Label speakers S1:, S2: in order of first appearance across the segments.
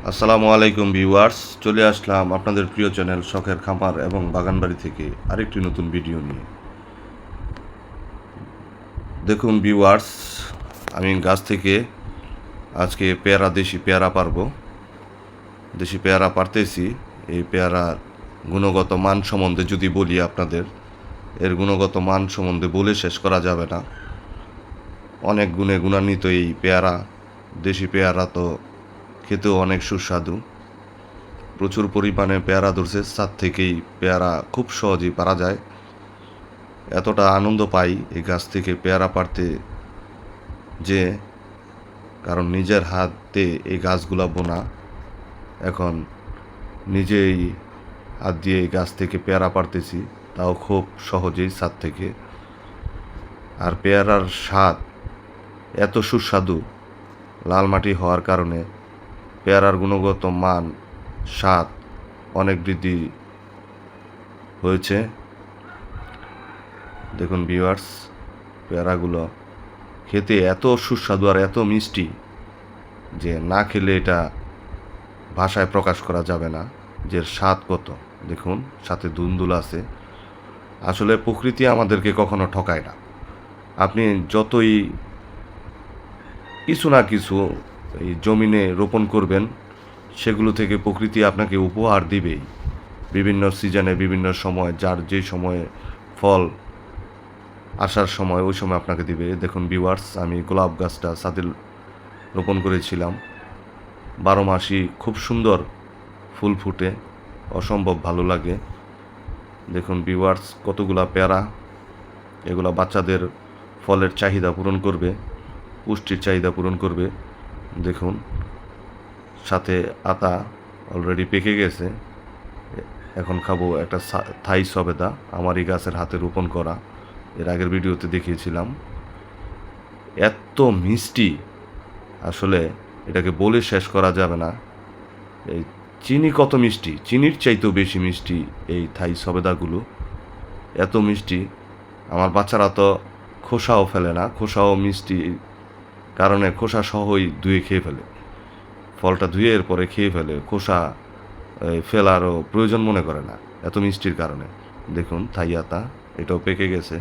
S1: আসসালামু আলাইকুম ভিউয়ার্স, চলে আসলাম আপনাদের প্রিয় চ্যানেল শখের খামার এবং বাগানবাড়ি থেকে আরেকটি নতুন ভিডিও নিয়ে। দেখুন ভিউয়ার্স, আমি গাছ থেকে আজকে দেশি পেয়ারা পারবো। দেশি পেয়ারা পারতেছি। এই পেয়ারার গুণগত মান সম্বন্ধে যদি বলি আপনাদের, এর গুণগত মান সম্বন্ধে বলে শেষ করা যাবে না। অনেক গুণে গুণান্বিত এই পেয়ারা। দেশি পেয়ারা তো খেতেও অনেক সুস্বাদু। প্রচুর পরিমাণে পেয়ারা ধরছে, ছাদ থেকেই পেয়ারা খুব সহজেই পারা যায়। এতটা আনন্দ পাই এই গাছ থেকে পেয়ারা পাড়তে, যে কারণ নিজের হাতে এই গাছগুলা বোনা। এখন নিজেই হাত দিয়ে এই গাছ থেকে পেয়ারা পাড়তেছি, তাও খুব সহজেই ছাদ থেকে। আর পেয়ারার স্বাদ এত সুস্বাদু, লাল মাটি হওয়ার কারণে পেয়ারার গুণগত মান, স্বাদ অনেক বৃদ্ধি হয়েছে। দেখুন ভিউয়ার্স, পেয়ারাগুলো খেতে এত সুস্বাদু আর এত মিষ্টি যে না খেলে এটা ভাষায় প্রকাশ করা যাবে না যে স্বাদ কত। দেখুন, সাথে দুন্দুল আছে। আসলে প্রকৃতি আমাদেরকে কখনো ঠকায় না। আপনি যতই কিছু না কিছু এই জমিনে রোপণ করবেন, সেগুলো থেকে প্রকৃতি আপনাকে উপহার দিবেই। বিভিন্ন সিজনে, বিভিন্ন সময়, যার যে সময়ে ফল আসার সময়, ওই সময় আপনাকে দিবে। দেখুন ভিউয়ার্স, আমি গোলাপ গাছটা ছাদে রোপণ করেছিলাম। 12 মাসই খুব সুন্দর ফুল ফুটে, অসম্ভব ভালো লাগে। দেখুন ভিউয়ার্স, কতগুলা পেয়ারা। এগুলা বাচ্চাদের ফলের চাহিদা পূরণ করবে, পুষ্টির চাহিদা পূরণ করবে। দেখুন, সাথে আতা অলরেডি পেকে গেছে। এখন খাবো একটা থাই সবেদা, আমারই গাছের হাতে রোপণ করা। এর আগের ভিডিওতে দেখিয়েছিলাম। এত মিষ্টি, আসলে এটাকে বলে শেষ করা যাবে না। এই চিনি কত মিষ্টি, চিনির চাইতেও বেশি মিষ্টি এই থাই সবেদাগুলো। এত মিষ্টি, আমার বাচ্চারা তো খোসাও ফেলে না। খোসাও মিষ্টি কারণে খোসা সহই ধুয়ে খেয়ে ফেলে। ফলটা ধুয়ে এরপরে খেয়ে ফেলে, খোসা ফেলারও প্রয়োজন মনে করে না, এত মিষ্টির কারণে। দেখুন থাই আতা, এটাও পেকে গেছে।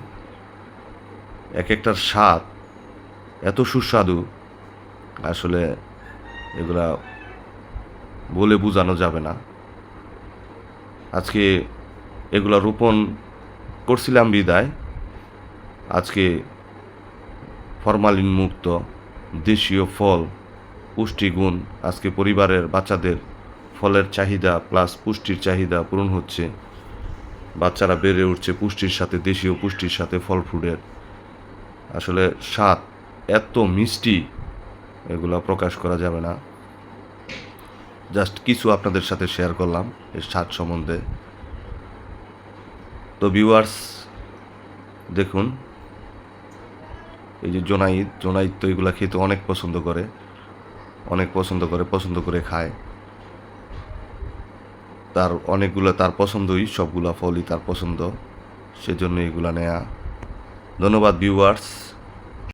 S1: এক একটার স্বাদ এত সুস্বাদু, আসলে এগুলা বলে বোঝানো যাবে না। আজকে এগুলা রোপণ করছিলাম বিদায়, আজকে ফরমালিন মুক্ত দেশীয় ফল, পুষ্টিগুণ, আজকে পরিবারের বাচ্চাদের ফলের চাহিদা প্লাস পুষ্টির চাহিদা পূরণ হচ্ছে। বাচ্চারা বেড়ে উঠছে পুষ্টির সাথে, দেশীয় পুষ্টির সাথে ফল ফ্রুটের। আসলে স্বাদ এত মিষ্টি, এগুলো প্রকাশ করা যাবে না। জাস্ট কিছু আপনাদের সাথে শেয়ার করলাম এর স্বাদ সম্বন্ধে। তো ভিউয়ার্স, দেখুন এই যে জোনাইদ তো এগুলা খেতে অনেক পছন্দ করে, পছন্দ করে খায়। তার অনেকগুলো তার পছন্দই, সবগুলা ফলই তার পছন্দ, সেজন্য এগুলা নেয়া। ধন্যবাদ ভিউয়ার্স।